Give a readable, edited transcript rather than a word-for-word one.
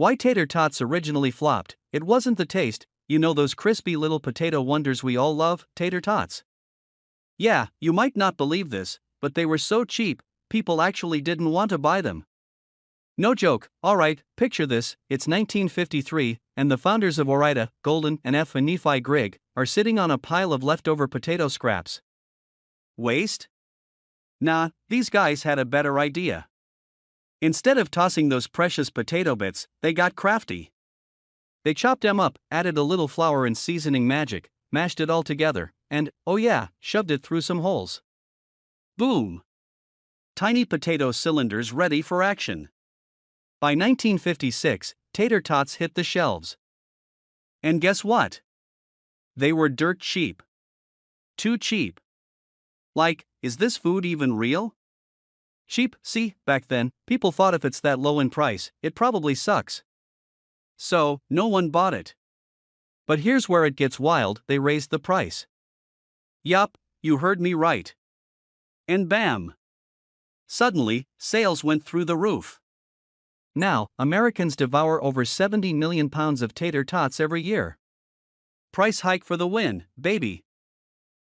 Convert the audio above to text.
Why tater tots originally flopped? It wasn't the taste, you know, those crispy little potato wonders we all love, tater tots. Yeah, you might not believe this, but they were so cheap, people actually didn't want to buy them. No joke. Alright, picture this, it's 1953, and the founders of Ore-Ida, Golden, and F. and Nephi Grigg, are sitting on a pile of leftover potato scraps. Waste? Nah, these guys had a better idea. Instead of tossing those precious potato bits, they got crafty. They chopped them up, added a little flour and seasoning magic, mashed it all together, and, oh yeah, shoved it through some holes. Boom! Tiny potato cylinders ready for action. By 1956, tater tots hit the shelves. And guess what? They were dirt cheap. Too cheap. Like, is this food even real? Cheap, see, back then, people thought if it's that low in price, it probably sucks. So, no one bought it. But here's where it gets wild, they raised the price. Yup, you heard me right. And bam! Suddenly, sales went through the roof. Now, Americans devour over 70 million pounds of tater tots every year. Price hike for the win, baby.